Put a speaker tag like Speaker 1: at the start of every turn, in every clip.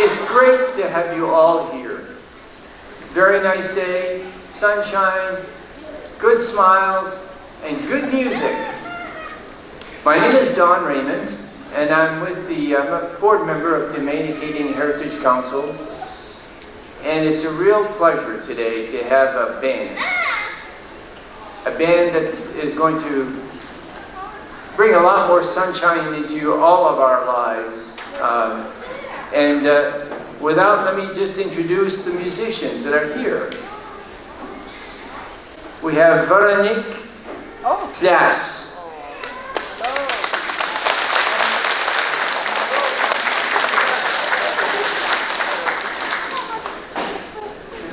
Speaker 1: It's great to have you all here. Very nice day, sunshine, good smiles, and good music. My name is Don Raymond, and I'm a board member of the Maine Acadian Heritage Council. And it's a real pleasure today to have a band that is going to bring a lot more sunshine into all of our lives. Let me just introduce the musicians that are here. We have Véronique Place.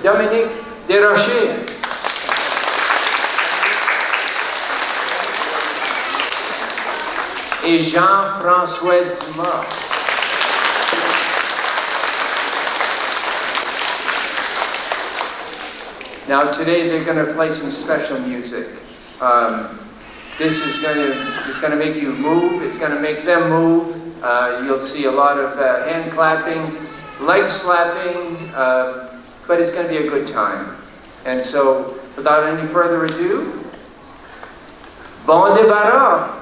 Speaker 1: Dominique Desrochers. Et Jean-François Dumas. Now today they're going to play some special music. This is going to make you move. It's going to make them move. You'll see a lot of hand clapping, leg slapping, but it's going to be a good time. And so, without any further ado, Bon Débarras.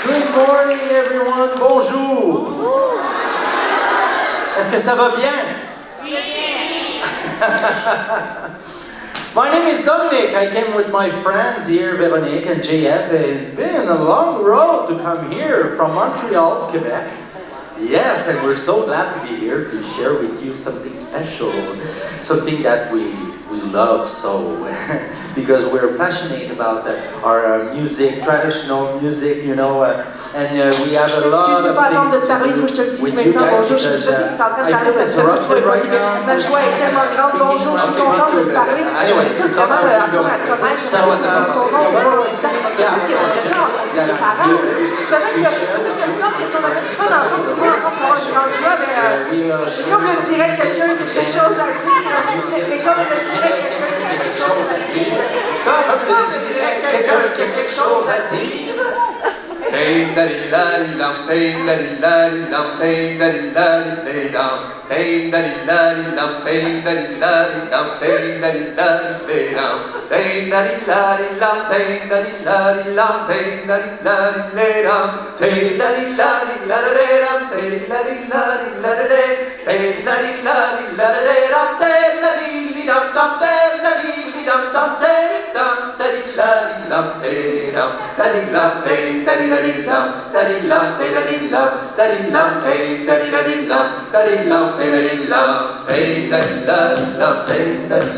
Speaker 2: Good morning, everyone. Bonjour. Est-ce que ça va bien? My name is Dominic. I came with my friends here, Véronique and JF, and it's been a long road to come here from Montreal, Quebec. Yes, and we're so glad to be here to share with you something special, something that we love so, because we're passionate about our music, traditional music, you know, and we have a lot of things to do with you guys, because I feel interrupted right now.
Speaker 3: Ma joie est tellement grande. Bonjour, je suis contente de te parler. J'aimerais ça vraiment apprendre à connaître ton nom, j'aimerais ça les parents aussi. C'est vrai qu'il y a beaucoup comme ça, que si on avait du fun ensemble, tout le monde ensemble pour avoir une grande joie, mais comme le dirait quelqu'un qui a quelque chose à dire, mais comme le dirait quelqu'un qui a quelque chose à dire,
Speaker 2: comme le dirait quelqu'un qui a quelque chose à dire.
Speaker 4: Pain daddy laddy lam, pain daddy laddy lam, pain daddy laddy lay down. Pain daddy laddy lam, pain daddy laddy lam, pain daddy laddy lay down. Pain daddy laddy lam, pain daddy laddy lam, pain daddy laddy lay down. Pain daddy laddy laddy lam, pain daddy laddy laddy, pain daddy laddy laddy lam, pain daddy lam dum, pain daddy lam dum, daddy laddy lam, pain dum, daddy lam, pain daddy daddy lam, daddy lam, daddy lam, daddy lam, pain daddy daddy lam, daddy lam, daddy lam, pain daddy lam, pain daddy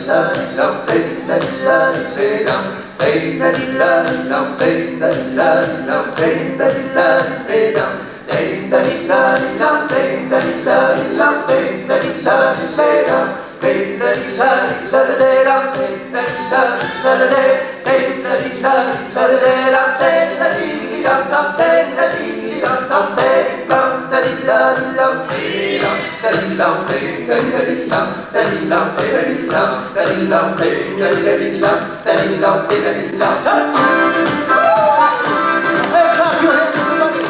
Speaker 4: lam, pain daddy lay down, pain daddy lam, pain daddy lam, pain daddy lay down, pain daddy lam, pain daddy lam, pain daddy lay down, pain daddy lam, pain daddy lay, pain daddy lam, pain daddy lam, daddy lam, daddy lam, daddy lam, daddy lam, daddy lam, pain daddy lam, daddy lam, daddy lam, daddy lam, pain daddy lam, daddy lam, daddy lam.
Speaker 2: Hey, clap your hands, everybody.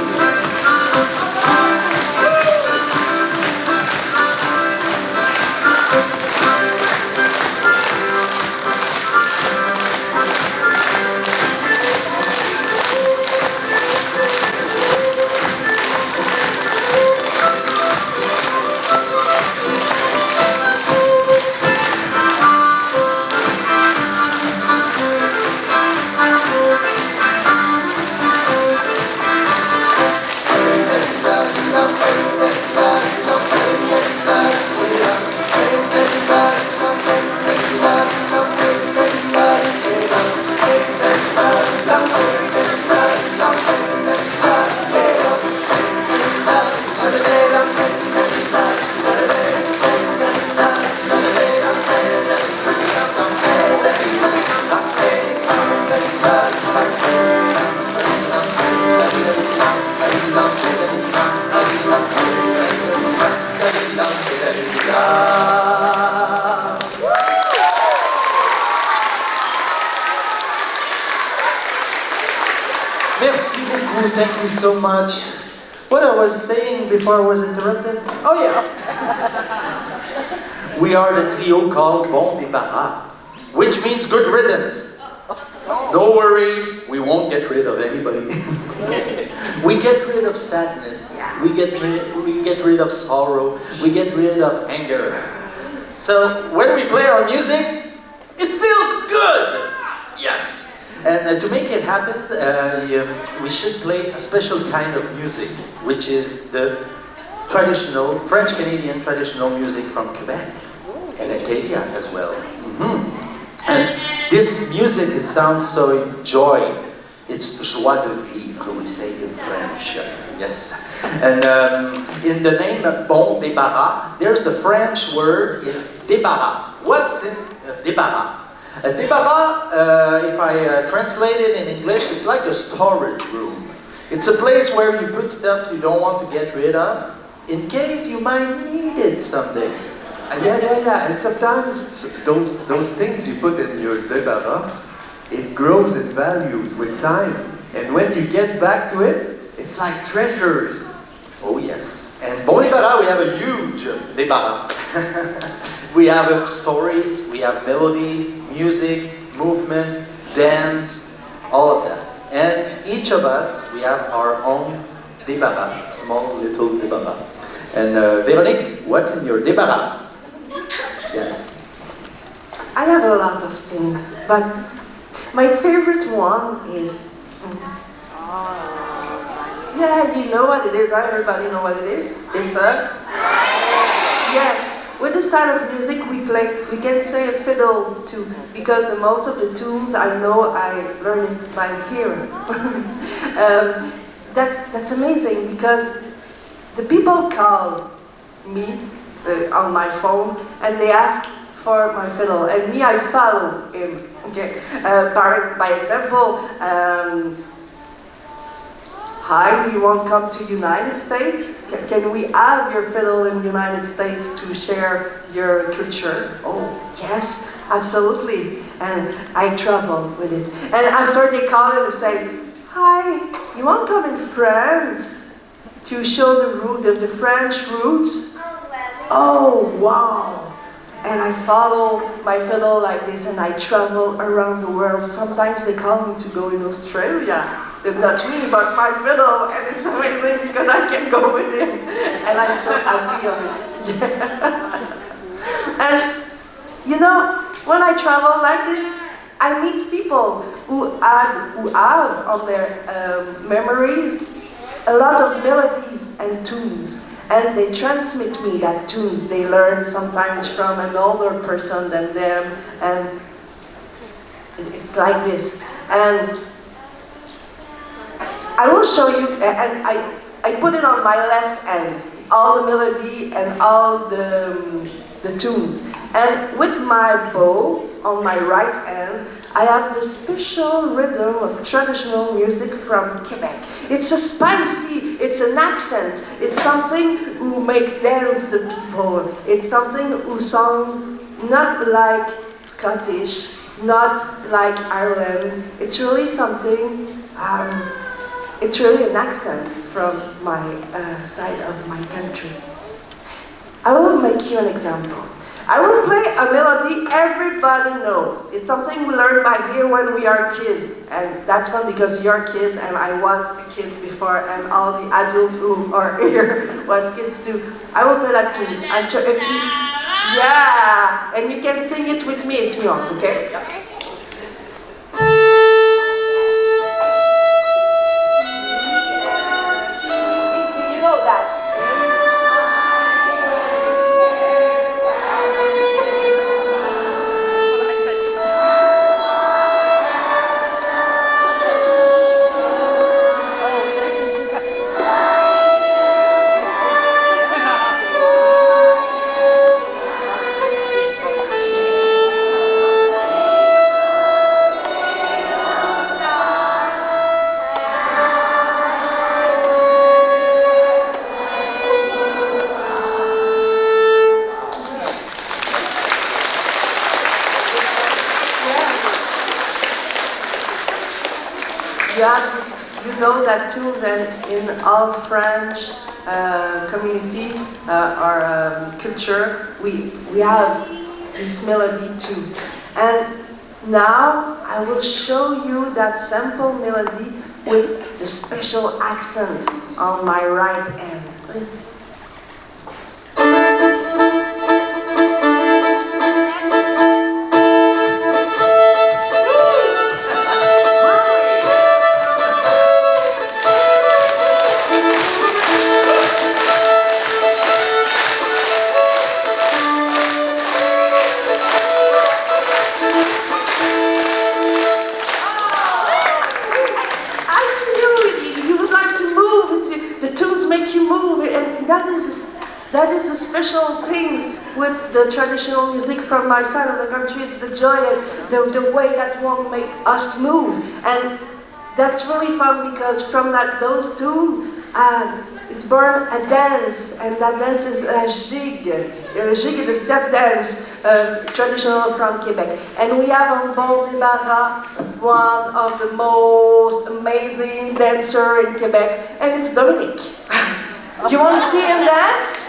Speaker 2: Merci beaucoup, thank you so much. What I was saying before I was interrupted? Oh yeah! We are the trio called Bon Débarras, which means good riddance. No worries, we won't get rid of anybody. We get rid of sadness, we get rid of sorrow, we get rid of anger. So when we play our music, it feels good! Yes! And to make it happen, we should play a special kind of music, which is the traditional, French-Canadian traditional music from Quebec and Acadia as well. And this music, it sounds so joy. It's joie de vivre, we say in French. Yes. And in the name of Bon Débarras, there's the French word is débarras. What's in débarras? Débarras, if I translate it in English, it's like a storage room. It's a place where you put stuff you don't want to get rid of, in case you might need it someday.
Speaker 4: Yeah. And sometimes those things you put in your débarras, it grows in values with time. And when you get back to it, it's like treasures.
Speaker 2: Oh yes. And Bon Débarras, we have a huge débarras. We have stories, we have melodies, music, movement, dance, all of that. And each of us, we have our own débarras, small little débarras. And Véronique, what's in your débarras? Yes.
Speaker 3: I have a lot of things, but my favorite one is... Yeah, you know what it is. Everybody know what it is. It's a... Yeah. with this style of music we play, we can say a fiddle too, because the most of the tunes I know I learned it by hearing. That's amazing because the people call me on my phone and they ask for my fiddle, and me I follow him. Okay, by example. Hi, do you want to come to United States? Can we have your fiddle in the United States to share your culture? Oh, yes, absolutely. And I travel with it. And after they call and they say, hi, you want to come in France to show the French roots? Oh, wow. And I follow my fiddle like this and I travel around the world. Sometimes they call me to go in Australia. Not me, but my fiddle, and it's amazing because I can go with him, and I'm so happy of it. Yeah. And you know, when I travel like this, I meet people who have on their memories a lot of melodies and tunes, and they transmit me that tunes they learn sometimes from an older person than them, and it's like this. And I will show you, and I put it on my left hand, all the melody and all the tunes. And with my bow on my right hand, I have the special rhythm of traditional music from Quebec. It's a spicy, it's an accent, it's something who make dance the people. It's something who sound not like Scottish, not like Ireland. It's really something, it's really an accent from my side of my country. I will make you an example. I will play a melody everybody knows. It's something we learn by ear when we are kids. And that's fun because you're kids and I was kids before and all the adults who are here was kids too. I will play that tune. I'm sure if you... Yeah! And you can sing it with me if you want, okay? Yeah. You know that tunes and in all French community or culture, we have this melody too. And now I will show you that sample melody with the special accent on my right hand. Listen. That is the special things with the traditional music from my side of the country. It's the joy and the way that one make us move. And that's really fun because from those tunes is born a dance, and that dance is la gigue. La gigue is the step dance traditional from Quebec. And we have on Bon Débarras one of the most amazing dancer in Quebec, and it's Dominique. You want to see him dance?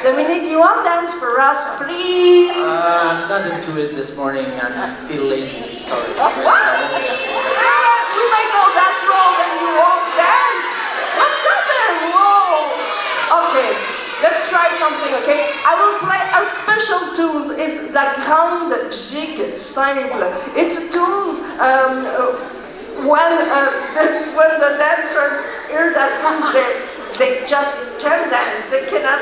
Speaker 3: Dominique, you want to dance for us, please?
Speaker 2: I'm not into it this morning. I feel lazy, sorry.
Speaker 3: What? You make all that wrong and you won't dance? What's happening? Whoa! Okay, let's try something, okay? I will play a special tune. It's la grande gigue simple. It's a tune when the dancer hear that tune, they just can dance. They cannot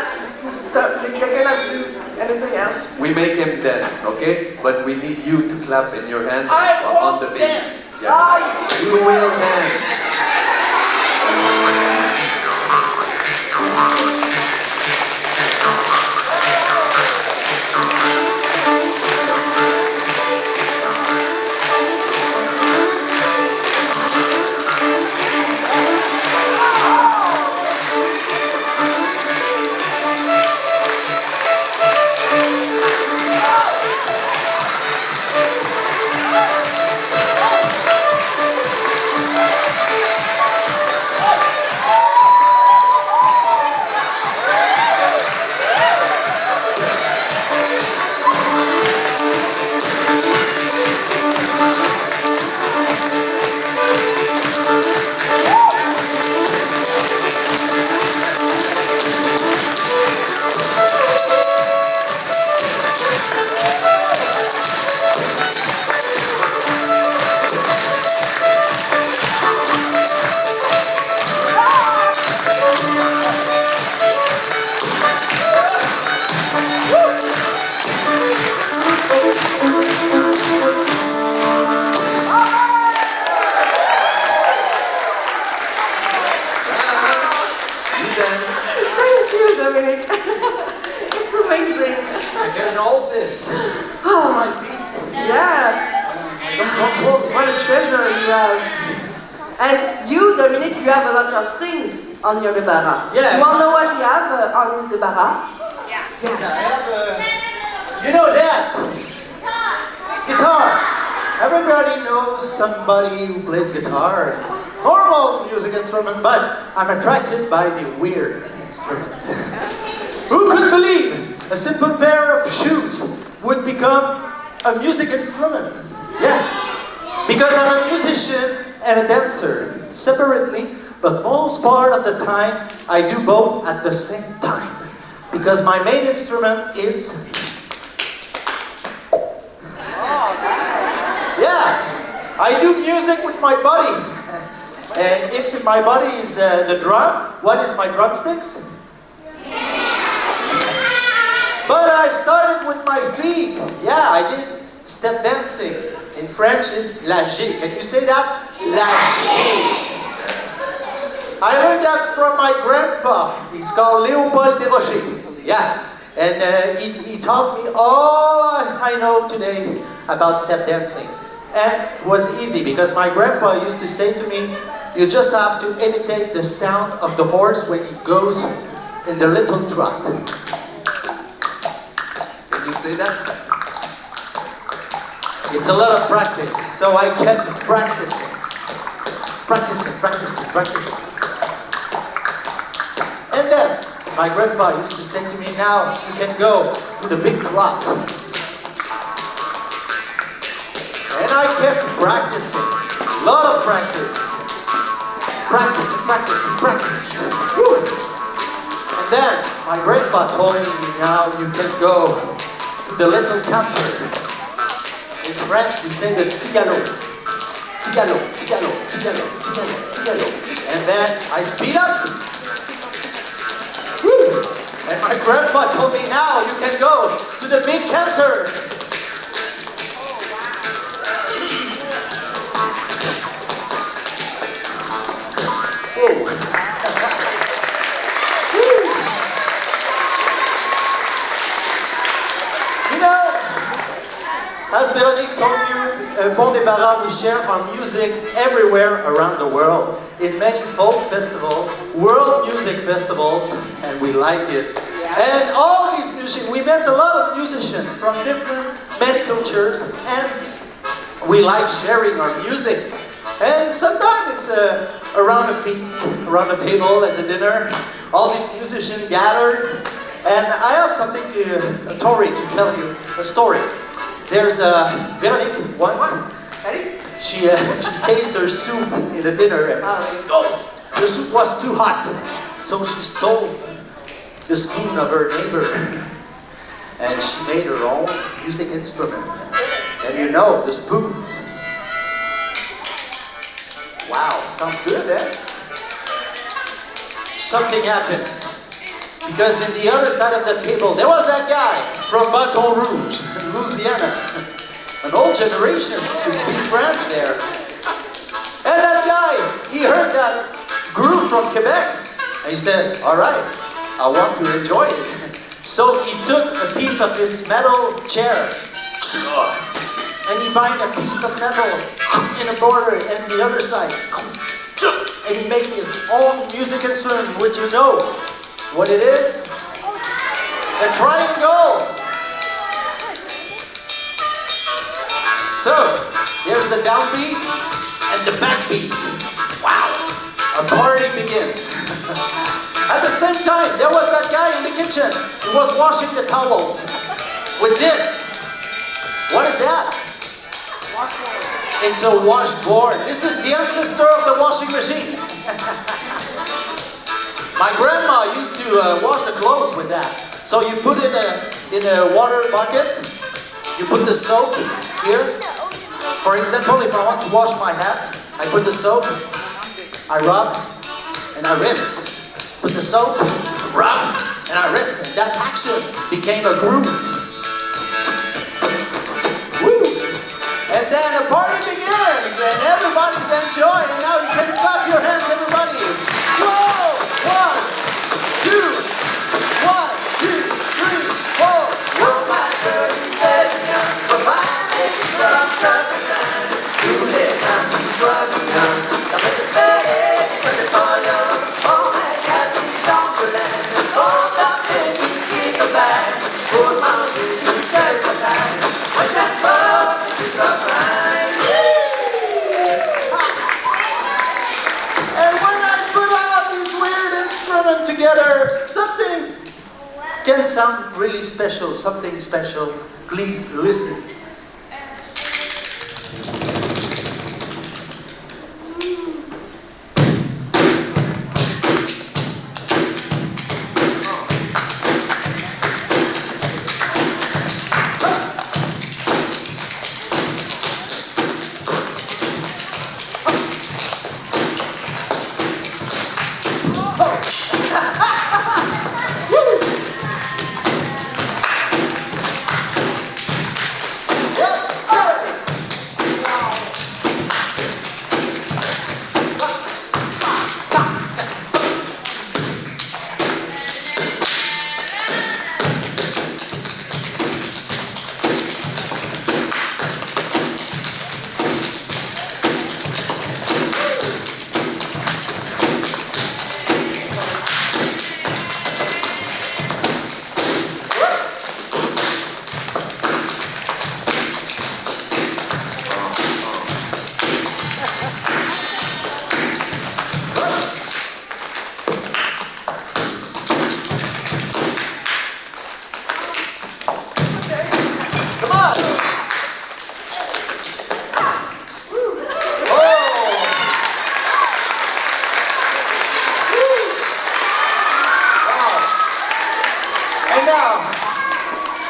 Speaker 3: do anything else.
Speaker 4: We make him dance, okay? But we need you to clap in your hands
Speaker 3: I
Speaker 4: on
Speaker 3: won't
Speaker 4: the beat.
Speaker 3: dance.
Speaker 4: Yeah. You will dance.
Speaker 3: It's amazing.
Speaker 2: And all this.
Speaker 3: Oh,
Speaker 2: My feet.
Speaker 3: yeah.
Speaker 2: Don't control me.
Speaker 3: What a treasure you have. And you, Dominic, you have a lot of things on your débarras.
Speaker 2: Yeah.
Speaker 3: You want to know what you have on his débarras?
Speaker 2: I have you know that? Guitar. Everybody knows somebody who plays guitar. It's a normal music instrument, but I'm attracted by the weird instrument. Who could believe a simple pair of shoes would become a music instrument? Yeah, because I'm a musician and a dancer, separately, but most part of the time, I do both at the same time. Because my main instrument is... Yeah, I do music with my body. And if my body is the drum, what is my drumsticks? But I started with my feet. Yeah, I did step dancing. In French is lager. Can you say that? Lager. I learned that from my grandpa. He's called Léopold Desrochers. Yeah. And he taught me all I know today about step dancing. And it was easy because my grandpa used to say to me, you just have to imitate the sound of the horse when he goes in the little trot.
Speaker 4: Can you say that?
Speaker 2: It's a lot of practice, so I kept practicing. Practicing. And then, my grandpa used to say to me, now you can go to the big trot. And I kept practicing, a lot of practice. Practice. Woo. And then, my grandpa told me, now you can go to the little counter. In French, we say the petit galop. And then I speed up. Woo. And my grandpa told me, now you can go to the big counter. Whoa. You know, as Véronique told you, Bon Débarras, we share our music everywhere around the world. In many folk festivals, world music festivals, and we like it. And all these musicians, we met a lot of musicians from different many cultures, and we like sharing our music. And sometimes it's around a feast, around a table at the dinner, all these musicians gathered. And I have something to, Tori, to tell you a story. There's Véronique once. She tasted her soup in a dinner. And, the soup was too hot. So she stole the spoon of her neighbor. And she made her own music instrument. And you know, the spoons. Wow, sounds good, eh? something happened. Because in the other side of the table, there was that guy from Baton Rouge, Louisiana. An old generation who speak French there. And that guy, he heard that groove from Quebec. And he said, all right, I want to enjoy it. So he took a piece of his metal chair and he bind a piece of metal in a border and the other side. And he made his own music instrument. Would you know what it is? A triangle. So, there's the downbeat and the backbeat. Wow, a party begins. At the same time, there was that guy in the kitchen who was washing the towels with this. What is that? It's a washboard. This is the ancestor of the washing machine. My grandma used to wash the clothes with that. So you put it in a water bucket. You put the soap here. For example, if I want to wash my hat, I put the soap, I rub, and I rinse. Put the soap, rub, and I rinse. And that action became a groove. Woo! And then the party begins, and everybody's enjoying. And now you can clap your hands, everybody. Whoa! 1, 2, 1, 2, 3, 4. Well, my shirt is very young, but my baby loves something like do this, I'm just rubbing young. I'm in the steady, put it for you. Oh my God, don't you let me hold up and keep the back. Put my feet to save the time. Watch that ball, it's so fine. And when I put all these weird instruments together, something can sound really special, something special. Please listen.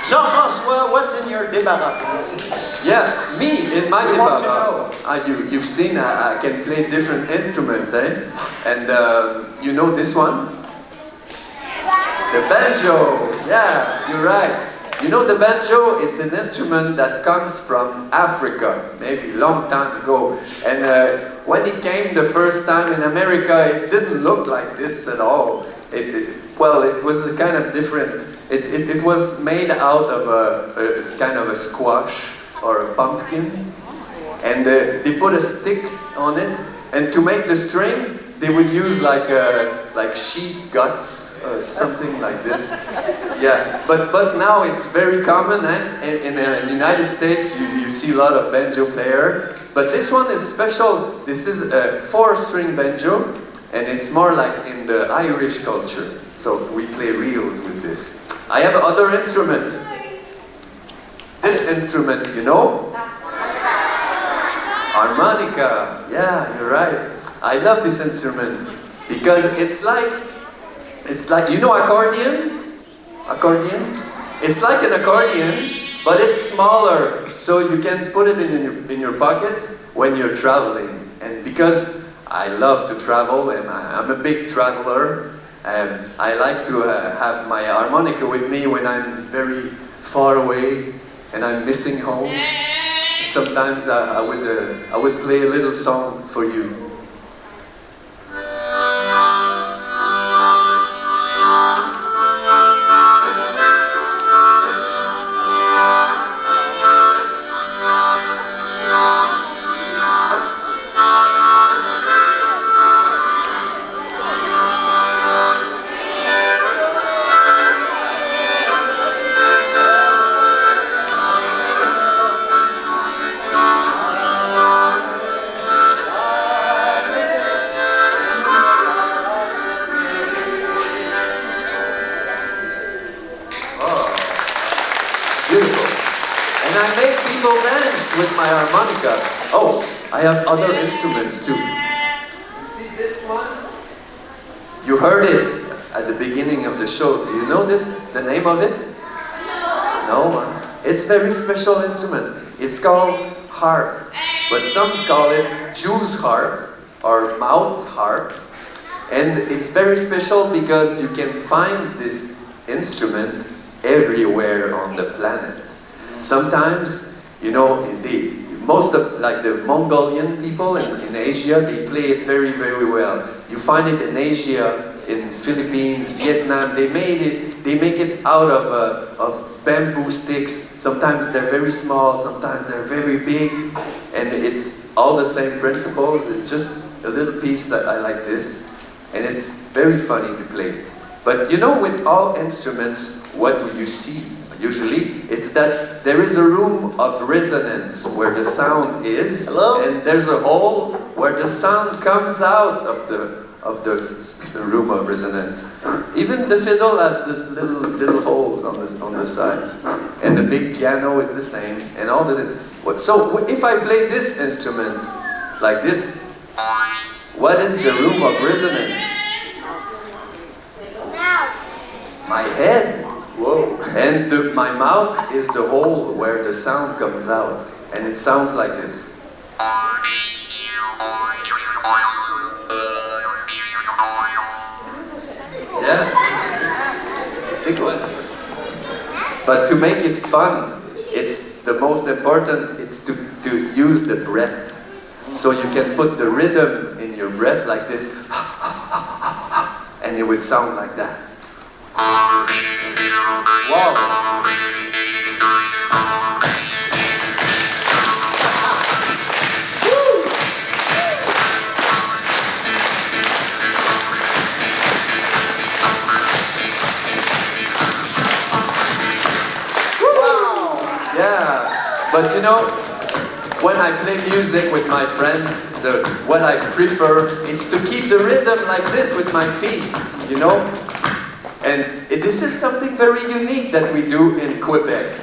Speaker 2: Jean-François, what's in your débarras, please?
Speaker 4: Yeah, me in my
Speaker 2: We want to
Speaker 4: débarras. You've seen I can play different instruments, eh? And you know this one? The banjo. Yeah, you're right. You know the banjo is an instrument that comes from Africa, maybe a long time ago. And when it came the first time in America, it didn't look like this at all. Well, it was a kind of different. It was made out of a kind of a squash or a pumpkin, and they put a stick on it, and to make the string, they would use like sheep guts or something like this. Yeah, but now it's very common, eh? In the United States, you see a lot of banjo player, but this one is special. This is a 4-string banjo, and it's more like in the Irish culture. So we play reels with this. I have other instruments. This instrument, you know? Harmonica. Yeah, you're right. I love this instrument because it's like you know accordion? Accordions? It's like an accordion, but it's smaller, so you can put it in your pocket when you're traveling. And because I love to travel and I'm a big traveler, I like to have my harmonica with me when I'm very far away and I'm missing home. Sometimes I would play a little song for you. Beautiful. And I make people dance with my harmonica. Oh, I have other instruments too. You see this one? You heard it at the beginning of the show. Do you know the name of it? No? It's a very special instrument. It's called harp. But some call it Jew's harp or mouth harp. And it's very special because you can find this instrument everywhere on the planet. Sometimes, you know, most of like the Mongolian people in Asia, they play it very, very well. You find it in Asia, in Philippines, Vietnam. They make it out of bamboo sticks. Sometimes they're very small, sometimes they're very big, and it's all the same principles. It's just a little piece that I like this, and it's very funny to play. But you know, with all instruments, what do you see? Usually, it's that there is a room of resonance where the sound is,
Speaker 2: Hello?
Speaker 4: and there's a hole where the sound comes out of the room of resonance. Even the fiddle has this little holes on the side, and the big piano is the same, and all the. So if I play this instrument like this, what is the room of resonance? My head. Whoa. And my mouth is the hole where the sound comes out. And it sounds like this. Yeah. Big one. But to make it fun, it's the most important, it's to use the breath. So you can put the rhythm in your breath like this. And it would sound like that. Wow. Yeah, but you know, when I play music with my friends, what I prefer is to keep the rhythm like this with my feet, you know? And this is something very unique that we do in Quebec.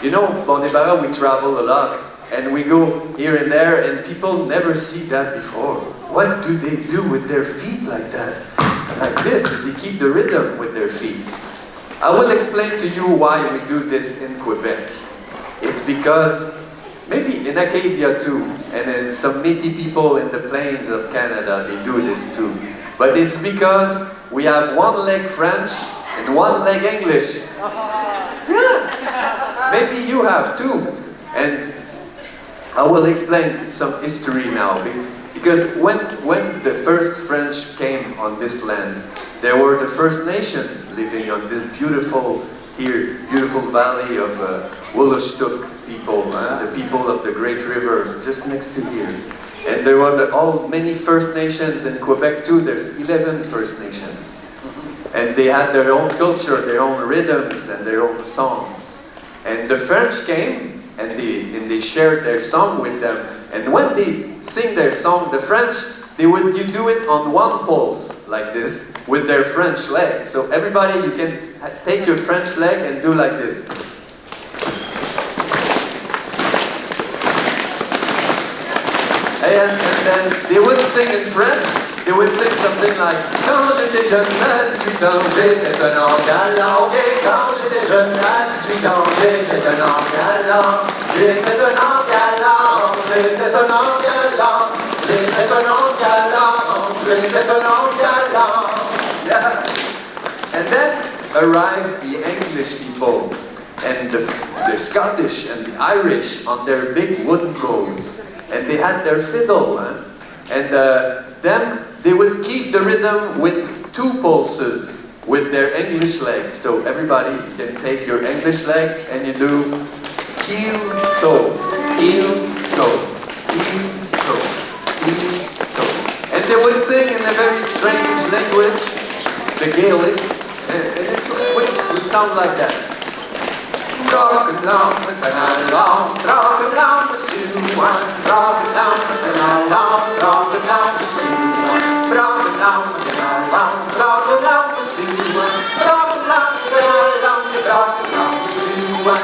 Speaker 4: You know, Bon Débarras, we travel a lot, and we go here and there, and people never see that before. What do they do with their feet like that? Like this, they keep the rhythm with their feet. I will explain to you why we do this in Quebec. It's because, maybe in Acadia too, and in some Métis people in the plains of Canada, they do this too. But it's because we have one leg French and one leg English. Yeah, maybe you have too. And I will explain some history now. Because when the first French came on this land, they were the First Nation living on this beautiful valley of Woolashtuk people, the people of the Great River, just next to here. And there were many First Nations in Quebec too. There's 11 First Nations. And they had their own culture, their own rhythms, and their own songs. And the French came, and they shared their song with them. And when they sing their song, the French, you do it on one pulse, like this, with their French leg. So everybody, you can take your French leg and do like this. And then they would sing in French. They would sing something like quand j'étais jeune à 18 ans, j'étais un homme galant. Et quand j'étais jeune à 18 ans, j'étais un homme galant. J'étais un homme galant. J'étais un homme galant. J'étais un homme galant. J'étais un homme galant. Yeah. And then arrived the English people, and the Scottish and the Irish on their big wooden bows. And they had their fiddle, and they would keep the rhythm with 2 pulses with their English leg. So everybody can take your English leg and you do heel, toe, heel, toe, heel, toe, heel, toe. And they would sing in a very strange language, the Gaelic, and it would sound like that. Drop it down, put it along, drop it down, the Suwan, drop it down, put it along, drop it down, the Suwan, drop it down, put it along, drop it down, the Suwan, drop it down, put it along, drop it down, the Suwan.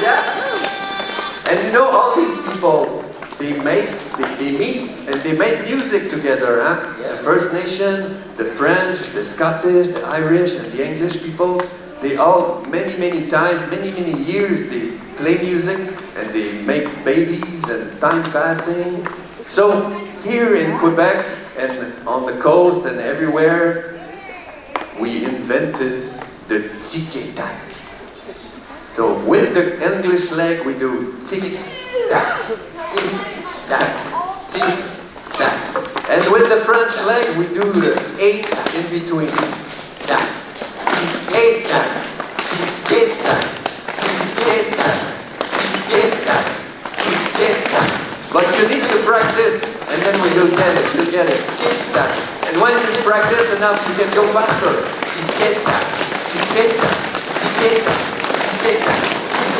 Speaker 4: Yeah. And you know, all these people, they meet and they make music together, huh? Yeah. The First Nation, the French, the Scottish, the Irish, and the English people. They all, many times, many years, they play music and they make babies and time passing. So here in Quebec and on the coast and everywhere, we invented the tic-tac. So with the English leg, we do tic-tac, tic-tac, tic-tac. And with the French leg, we do the 8 in between. Tic-tac. Tic-tac, tic-tac, tic-tac, tic-tac, tic-tac. But you need to practice, and then you'll get it, tic-tac. And when you practice enough, you can go faster. Tic-tac, tic-tac, tic-tac, tic-tac,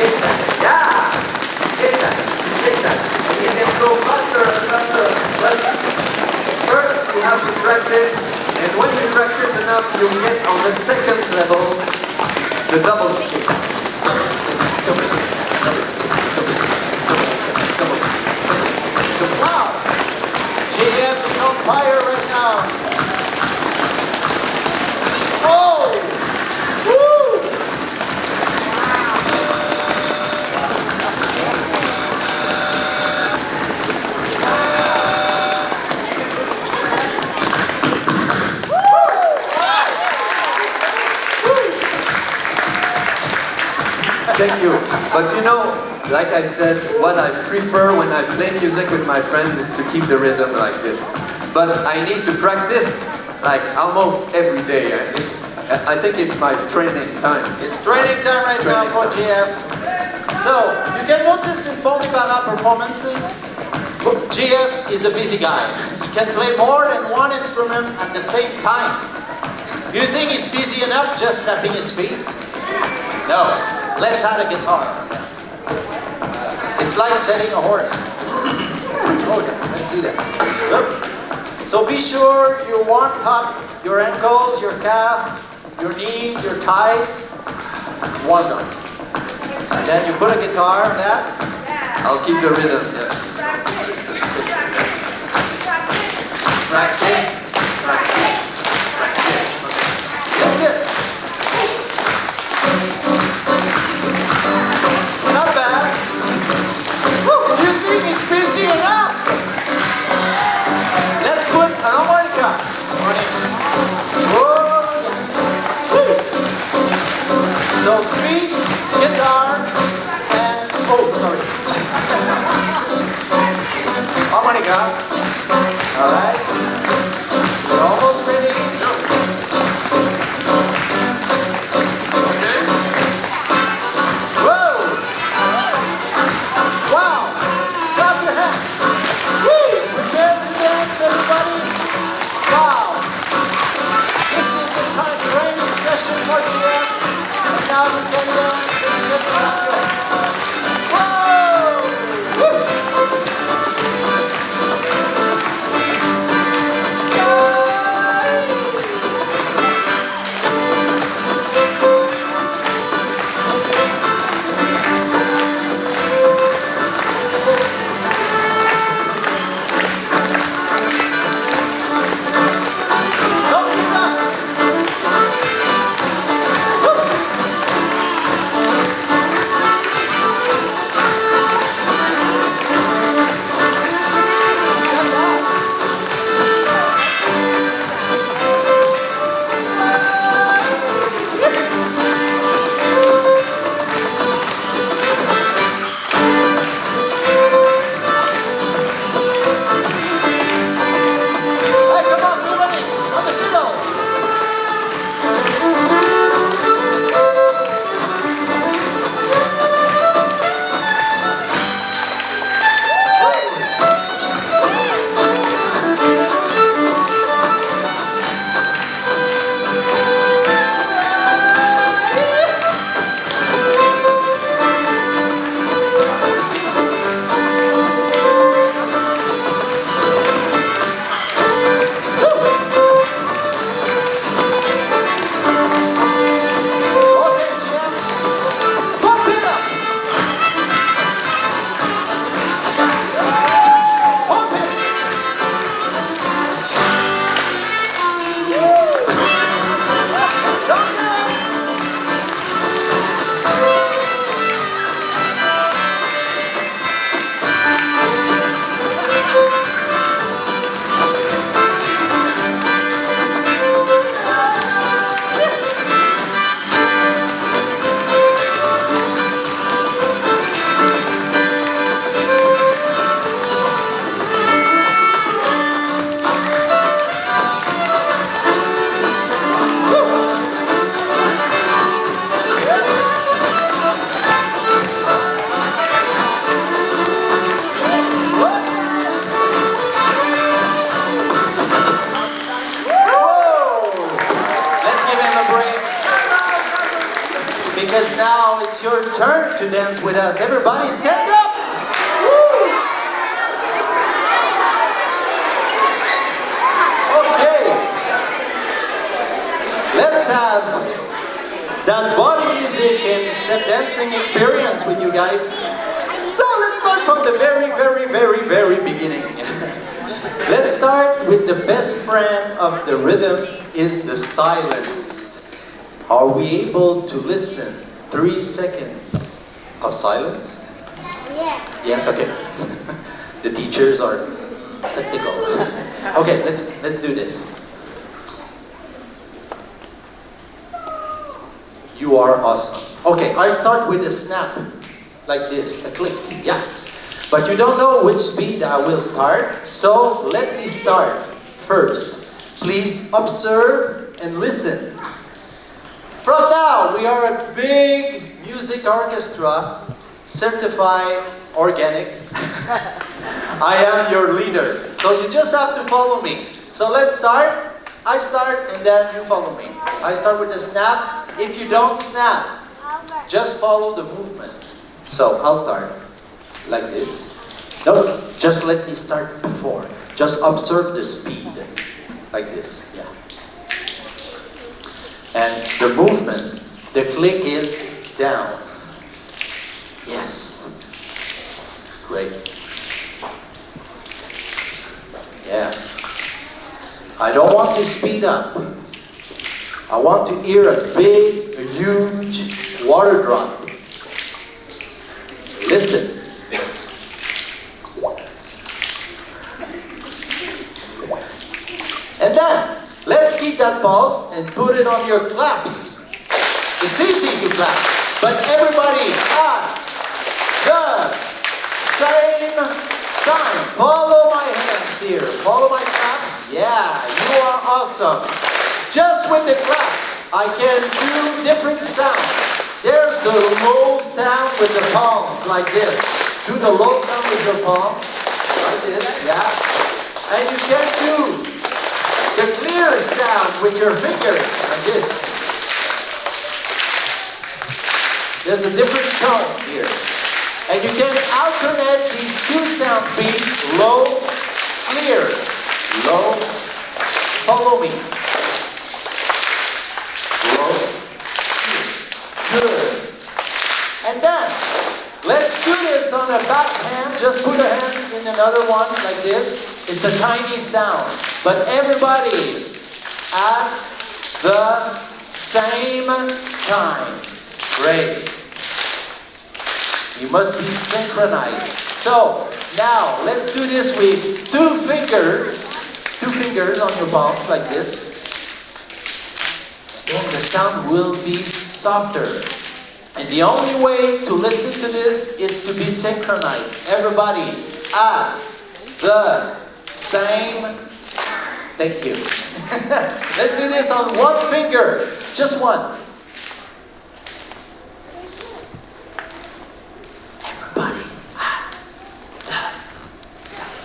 Speaker 4: tic-tac. Yeah! Tic-tac, tic-tac. And you can go faster and faster. But first, you have to practice. And when you practice enough, you get on the second level, the double skip. Double skip, double skip, double skip, double skip, double skip, double skip, double skip, double skip.
Speaker 2: Wow! JF is on fire right now. Oh! Woo!
Speaker 4: Thank you. But you know, like I said, what I prefer when I play music with my friends is to keep the rhythm like this. But I need to practice like almost every day. I think it's my training time.
Speaker 2: It's training time right now for GF. So, you can notice in Bon Débarras performances, GF is a busy guy. He can play more than 1 instrument at the same time. Do you think he's busy enough just tapping his feet? No. Let's add a guitar. It's like setting a horse. Okay, let's do that. So be sure you warm up your ankles, your calf, your knees, your thighs. Warm them. And then you put a guitar on that.
Speaker 4: I'll keep the rhythm, yeah. Practice, practice, practice.
Speaker 2: That's it. Not bad. Woo, you think it's busy enough? Let's put an harmonica on it. Oh, yes. Woo. So 3 guitar and, oh, sorry. Harmonica. All right. We're almost ready. Session for GF, and now we can dance and get laughter. Whoa! Woo! it's your turn to dance with us. Everybody stand up! Woo! Okay. Let's have that body music and step dancing experience with you guys. So let's start from the very beginning. Let's start with the best friend of the rhythm is the silence. Are we able to listen 3 seconds of silence?
Speaker 5: Yeah.
Speaker 2: Yes, okay. The teachers are skeptical. Okay, let's do this. You are awesome. Okay, I start with a snap, like this, a click, yeah. But you don't know which speed I will start, so let me start first. Please observe and listen. From now, we are a big music orchestra, certified organic. I am your leader, so you just have to follow me. So let's start. I start and then you follow me. I start with the snap. If you don't snap, just follow the movement. So I'll start like this. No, just let me start before. Just observe the speed. Like this, yeah. And the movement, the click is down. Yes. Great. Yeah. I don't want to speed up. I want to hear a big, a huge water drop. Listen. And then, let's keep that pulse and put it on your claps. It's easy to clap, but everybody at the same time. Follow my hands here. Follow my claps. Yeah, you are awesome. Just with the clap, I can do different sounds. There's the low sound with the palms, like this. Do the low sound with your palms, like this, yeah. And you can do the clear sound with your fingers, like this. There's a different tone here. And you can alternate these two sounds, being low, clear, low, follow me. Low, good. And then, let's do this on a back hand. Just put a hand in another one, like this. It's a tiny sound. But everybody at the same time. Great. You must be synchronized. So, now, let's do this with 2 fingers. 2 fingers on your palms, like this. Then the sound will be softer. And the only way to listen to this is to be synchronized. Everybody at the same. Thank you. Let's do this on 1 finger. Just 1. Everybody at the same.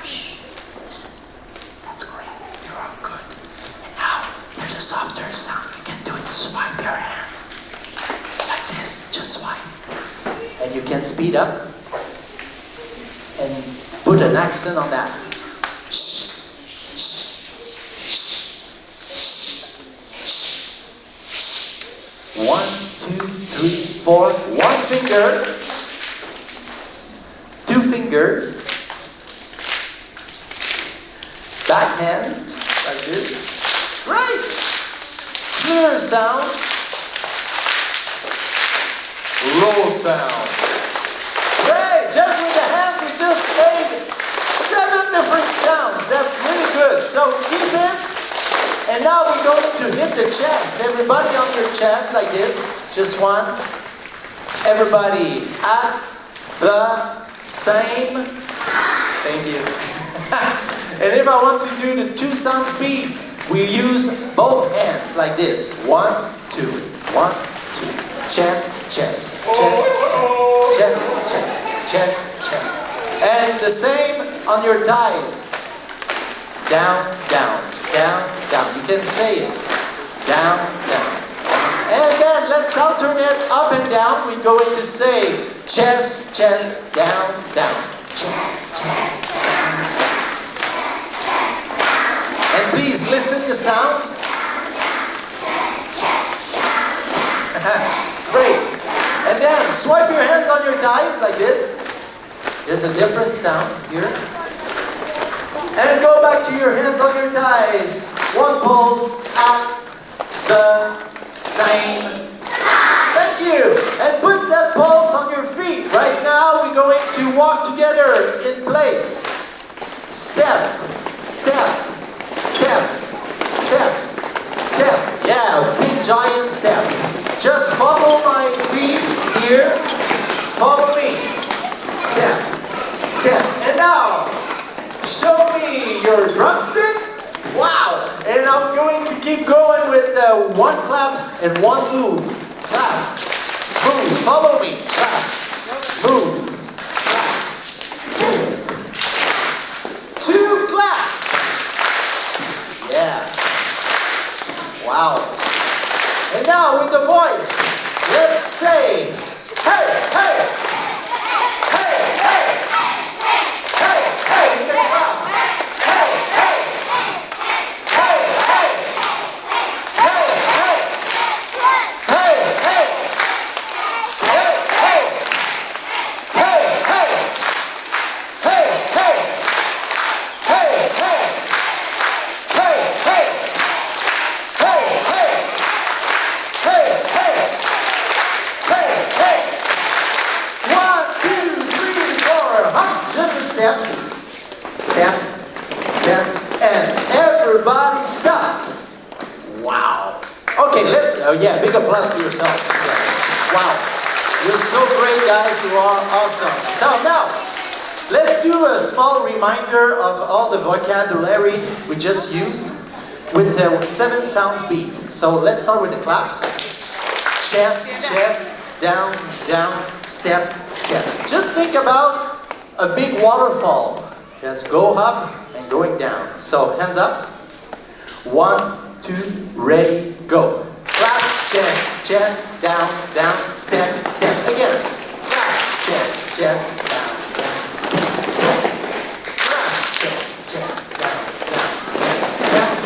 Speaker 2: Shh. Listen. That's great. You are good. And now, there's a softer sound. You can do it. Swipe your hand. Like this. Just swipe. And you can speed up. And put an accent on that. Shh. Shh. Shh. Shh. Shh. 1, 2, 3, 4. 1 finger. 2 fingers. Back hands, like this. Great! Clear sound. Low sound. Great! Just with the hands, we just made 7 different sounds. That's really good. So keep it. And now we're going to hit the chest. Everybody on your chest, like this. Just 1. Everybody at the same. Thank you. And if I want to do the 2 sound speed, we use both hands like this. 1, 2, 1, 2. Chest, chest, chest, chest, chest, chest, chest. And the same on your thighs. Down, down, down, down. You can say it. Down, down, down, And then let's alternate up and down. We're going to say chest, chest, down, down. Chest, chest, down, down. And please listen to sounds. Great. And then swipe your hands on your thighs like this. There's a different sound here. And go back to your hands on your thighs. One pulse at the same. Thank you. And put that pulse on your feet. Right now we're going to walk together in place. Step, step, step, step, step. Yeah, big giant step. Just follow my feet here. Follow me. Step, step. And now, show me your drumsticks. Wow. And I'm going to keep going with one claps and one move. Clap, move. Follow me. Clap, move, clap, move. 2 claps. Yeah. Wow. And now with the voice, let's say, hey, hey, hey, hey, hey, hey, with the claps. Hey, hey, hey, hey, hey, hey, hey, hey, hey, hey, hey, hey, hey, steps, step, step, and everybody stop. Wow. Okay, let's, big applause to yourself. Yeah. Wow. You're so great, guys. You are awesome. So now, let's do a small reminder of all the vocabulary we just used with 7 sounds beat. So let's start with the claps. Chest, chest, down, down, step, step. Just think about a big waterfall. Just go up and going down. So hands up. 1, 2, ready, go. Clap, chest, chest, down, down, step, step. Again. Clap, chest, chest, down, down, step, step. Clap, chest, chest, down, down, step, step.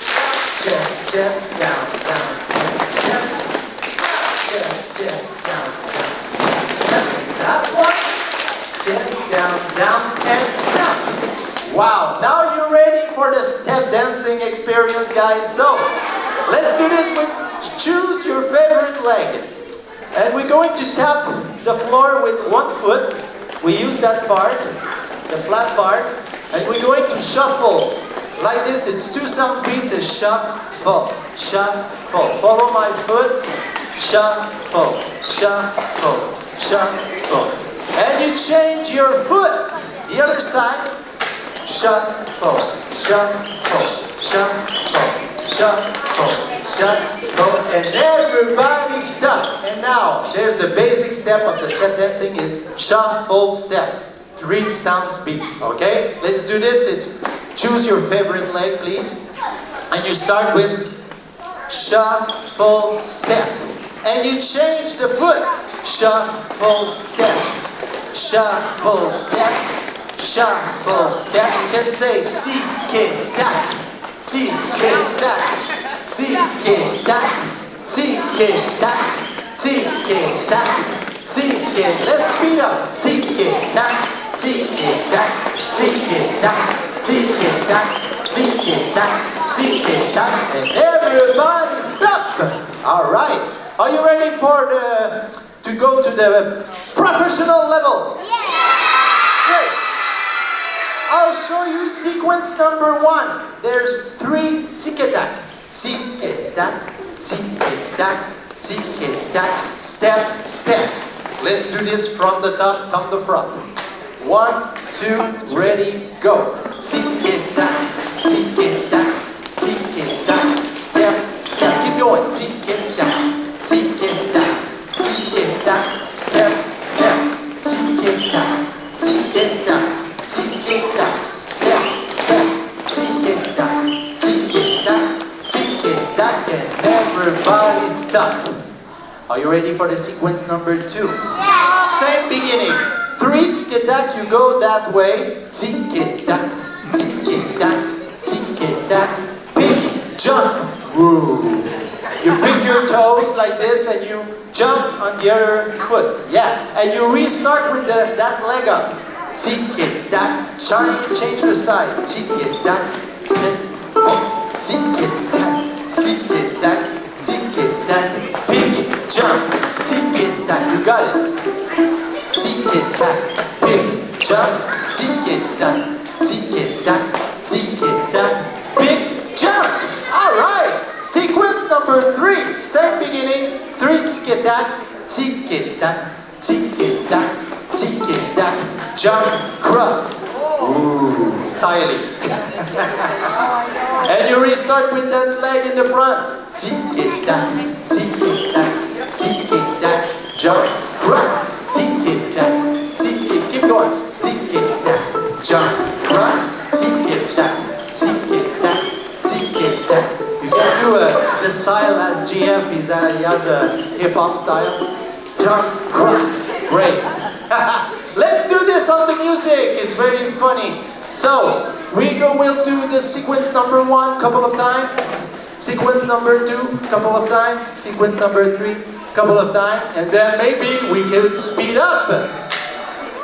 Speaker 2: Clap, chest, chest, down, down, step, step. Clap, chest, chest, down, down, step, step. Last one. Chest down, down, and step. Wow, now you're ready for the step dancing experience, guys. So, let's do this with choose your favorite leg. And we're going to tap the floor with 1 foot. We use that part, the flat part. And we're going to shuffle. Like this, it's 2 sound beats. It's shuffle, shuffle. Follow my foot. Shuffle, shuffle, shuffle. And you change your foot. The other side. Shuffle, shuffle, shuffle, shuffle, shuffle. And everybody stop. And now, there's the basic step of the step dancing. It's shuffle step. 3 sounds beat. Okay? Let's do this. It's choose your favorite leg, please. And you start with shuffle step. And you change the foot. Shuffle step. Shuffle step, shuffle step. You can say tic-tac, tic-tac, tic-tac, tic-tac, tic-tac, tic-tac. Let's speed up. Tic-tac, tic-tac, tic-tac, tic-tac, tic-tac, tic-tac. And everybody stop. All right. Are you ready for to go to the professional level? Yeah! Great! I'll show you sequence number 1. There's 3 tic-tac. Tic-tac, tic-tac, tic-tac, step, step. Let's do this from the top, from the front. 1, 2, ready, go. Tic-tac, tic-tac, tic-tac, step, step. Keep going. Tic-tac, tic-tac. Tic-tac, step, step, tic-tac, tic-tac, tic-tac, step, step, tic-tac, tic-tac, tic-tac, and everybody stop. you ready for the sequence number 2? Yeah. Same beginning. 3 tic-tac, you go that way. Tic-tac, tic-tac, tic-tac. Pick, jump. Woo. You pick your toes like this and you jump on the other foot. Yeah, and you restart with that leg up. Tic-tac, change the side. Tic-tac, tic-tac, tic-tac, tic-tac. Pick, jump, tic-tac. You got it. Tic-tac, pick, jump, tic-tac, tic-tac, tic-tac. Pick, jump. All right. Sequence number 3. Same beginning. 3 tic-tac, tic-tac, tic-tac, tic-tac. Jump, cross. Ooh, styling. And you restart with that leg in the front. Tic-tac, tic-tac, tic-tac. Jump, cross. Tic-tac, tic-tac. Keep going. Tic-tac, jump, cross. Tic-tac, tic-tac, tic-tac. You can do the style as GF. He has a hip-hop style. Jump, cross. Great. Let's do this on the music. It's very funny. So, we'll do the sequence number 1 couple of times. Sequence number 2 couple of times. Sequence number 3 couple of times. And then maybe we can speed up.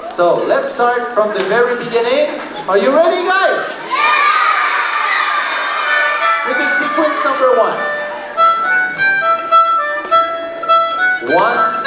Speaker 2: So, let's start from the very beginning. Are you ready, guys? With the sequence number 1. 1,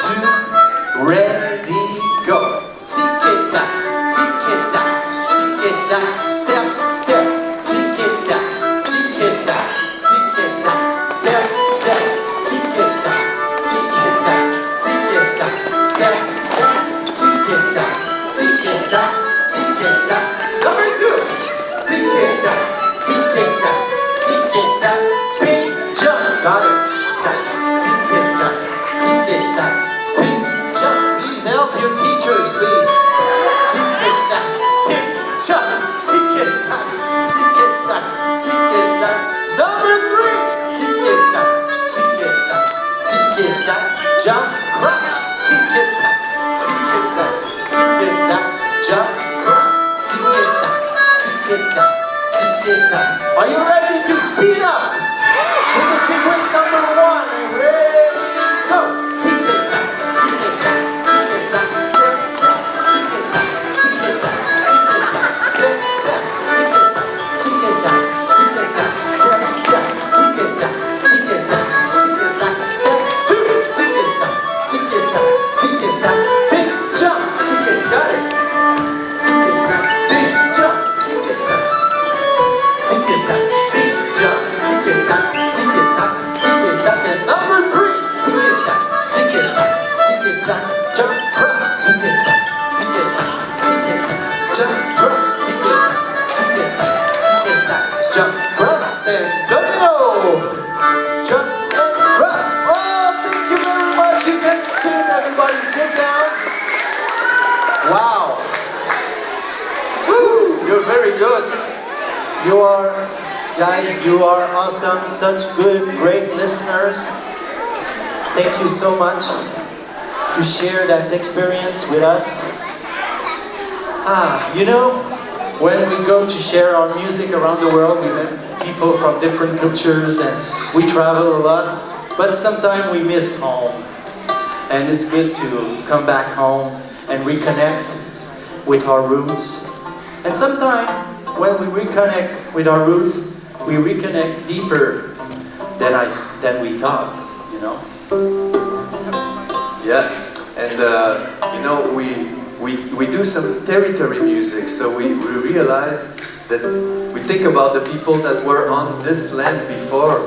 Speaker 2: 2, ready, go. Tic-tac, tic-tac, tic-tac, step, step. Tic-tac, tic-tac, tic-tac, step, step. Tic-tac, tic-tac, tic-tac, step, step. Tic-tac, tic-tac, tic-tac. Number 2. Tic-tac, tic-tac, tic-tac. Big jump. Got it. Tic-tac, tic-tac, big jump. Please help your teachers, please. Tic-tac, big jump. Tic-tac, tic-tac, tic-tac. Number 3. Tic-tac, tic-tac, tic-tac. Jump, cross. Tic-tac, tic-tac, tic-tac. Jump, cross. Tic-tac, tic-tac, tic-tac. Are you ready to speed up? With the sequence number 1. Ready, go. Tic-tac, tic-tac, tic-tac. Step, step. Tic-tac, tic-tac, tic-tac. Step, step. Tic-tac, tic-tac, tic-tac. Step, step. Tic-tac, tic-tac, tic-tac. Step 2. Tic-tac, tic-tac, tic-tac. Big jump. Tic-tac, got it. Tic-tac, big jump. Tic-tac, tic-tac, big jump. Tic-tac, tic-tac, tic-tac. And number 3. Tic-tac, tic-tac, tic-tac. Jump, cross. Tic-tac, tic-tac, tic-tac. Jump, cross. Tic-tac, tic-tac, tic-tac. Jump, cross, and domino. Jump and cross. Oh, thank you very much. You can sit. Everybody sit down. Wow. Woo, you're very good. You are, guys, you are awesome. Such good, great listeners. Thank you so much to share that experience with us. You know, when we go to share our music around the world, we met people from different cultures and we travel a lot, but sometimes we miss home. And it's good to come back home and reconnect with our roots. And sometimes when we reconnect with our roots, we reconnect deeper than we thought, you know?
Speaker 4: Yeah, and you know, we do some territory music, so we realized that we think about the people that were on this land before.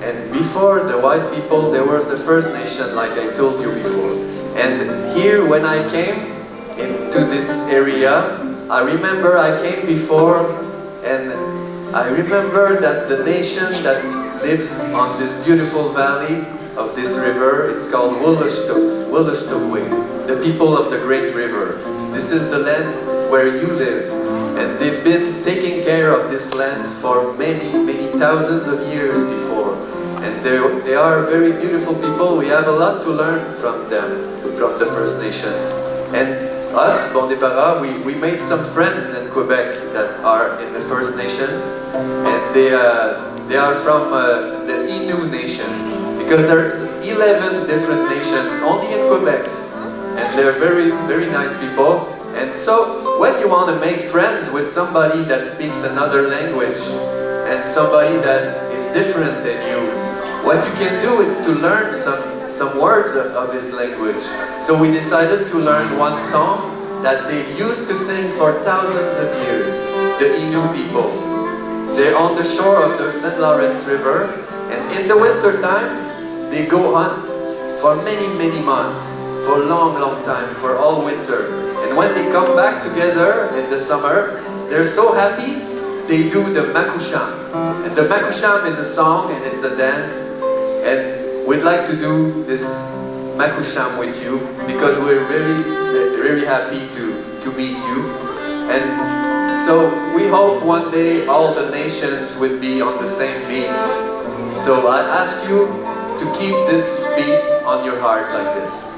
Speaker 4: And before the white people, there was the First Nation, like I told you before. And here, when I came into this area, I remember I came before, and I remember that the nation that lives on this beautiful valley of this river, it's called Wolastoqey, the people of the Great River. This is the land where you live, and they've been taking care of this land for many, many thousands of years before. And they are very beautiful people. We have a lot to learn from them, from the First Nations. And us, Bon Débarras, we made some friends in Quebec that are in the First Nations, and they are from the Innu Nation, because there's 11 different nations only in Quebec, and they're very, very nice people. And so when you want to make friends with somebody that speaks another language, and somebody that is different than you, what you can do is to learn some words of his language. So we decided to learn one song that they used to sing for thousands of years, the Innu people. They're on the shore of the St. Lawrence River, and in the winter time, they go hunt for many, many months, for a long, long time, for all winter. And when they come back together in the summer, they're so happy, they do the makusham. And the makusham is a song and it's a dance, and we'd like to do this makusham with you because we're very, very happy to meet you. And so we hope one day all the nations would be on the same beat. So I ask you to keep this beat on your heart like this.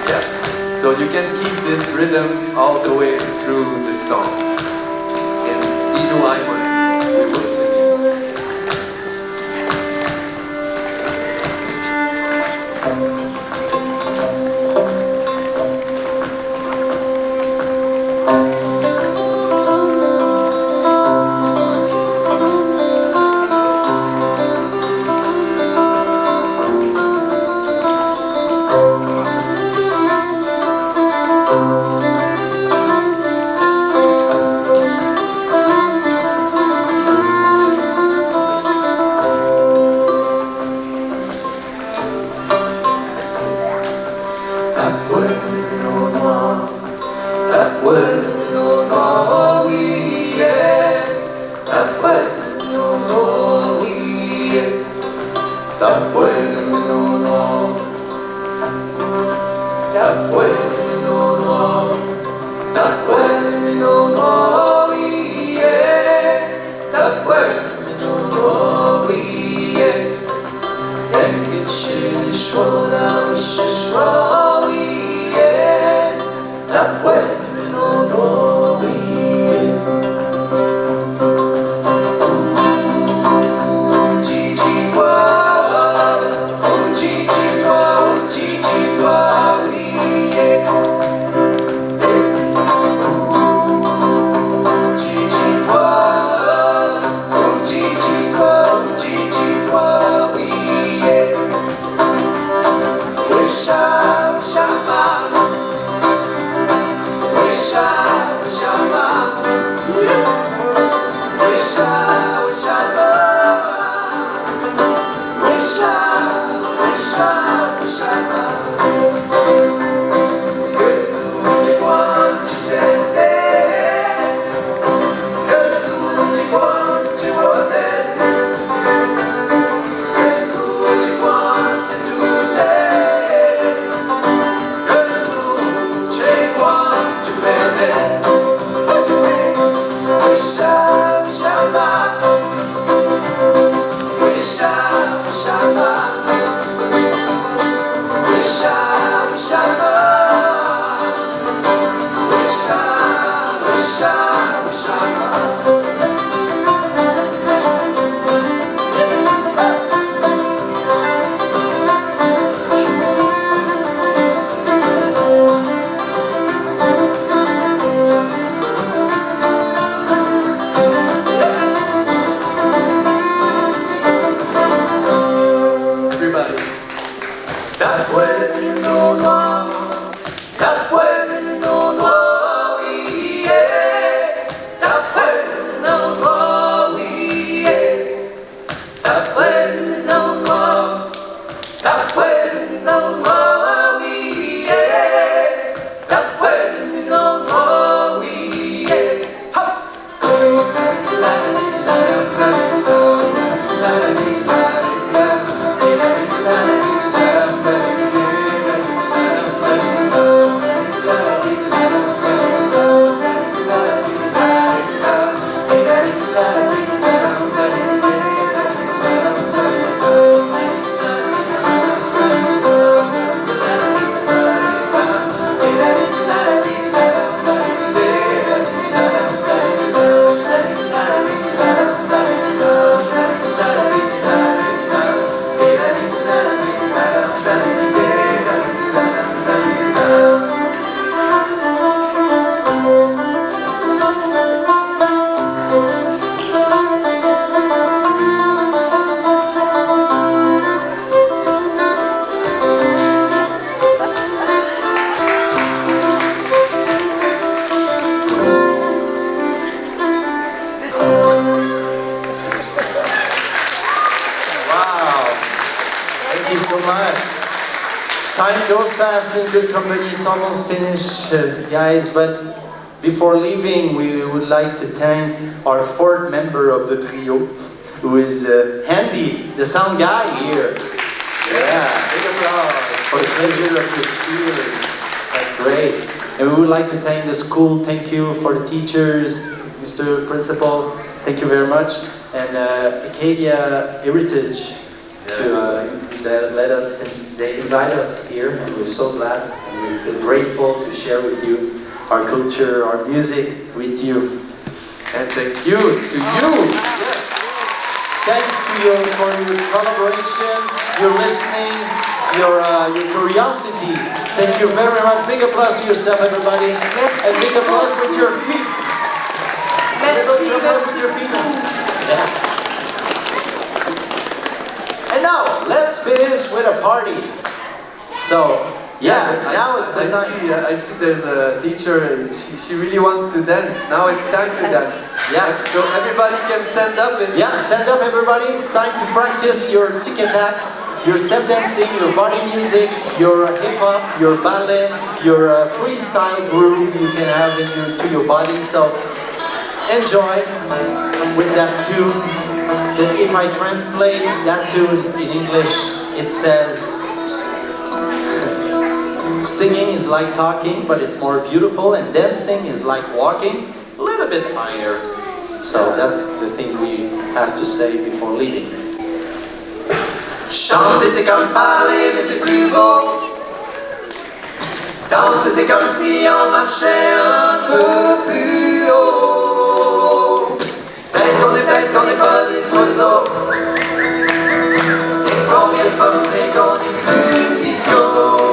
Speaker 4: Yeah. So you can keep this rhythm all the way through the song. In Innu Aimun, we will sing it.
Speaker 5: Shama,
Speaker 2: you so much. Time goes fast in good company. It's almost finished, guys, but before leaving, we would like to thank our fourth member of the trio, who is Andy, the sound guy here. Yeah,
Speaker 1: Big applause.
Speaker 2: for the pleasure of your ears. That's great. And we would like to thank the school. Thank you for the teachers, Mr. Principal. Thank you very much. And Acadia Heritage to let us, they invite us here, and we're so glad. And we feel grateful to share with you our culture, our music with you.
Speaker 4: And thank you to you.
Speaker 2: Yes. Thanks to you for your collaboration, your listening, your curiosity. Thank you very much. Big applause to yourself, everybody.
Speaker 3: Merci.
Speaker 2: And big applause with your feet.
Speaker 3: Merci,
Speaker 2: Big applause with
Speaker 3: merci.
Speaker 2: your feet. Yeah. And now, let's finish with a party. So, yeah, now it's the time.
Speaker 4: I see there's a teacher, she really wants to dance. Now it's time to dance.
Speaker 2: Yeah.
Speaker 4: So everybody can stand up and...
Speaker 2: Yeah, stand up everybody. It's time to practice your tic-tac, your step dancing, your body music, your hip-hop, your ballet, your freestyle groove you can have to your body. So enjoy with that tune. That if I translate that tune in English, it says, singing is like talking, but it's more beautiful, and dancing is like walking, a little bit higher. So that's the thing we have to say before leaving.
Speaker 4: Chanter c'est comme parler mais c'est plus beau. Danser c'est comme si on marchait un peu plus haut. Peut-être qu'on n'est pas des oiseaux. Et combien de pommes c'est qu'on est plus idiots.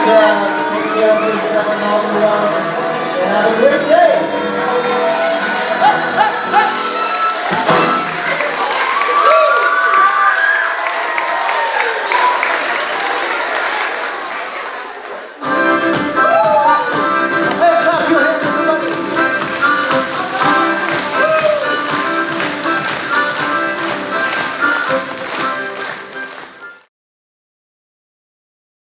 Speaker 5: take care of yourself and all around. And have a great day.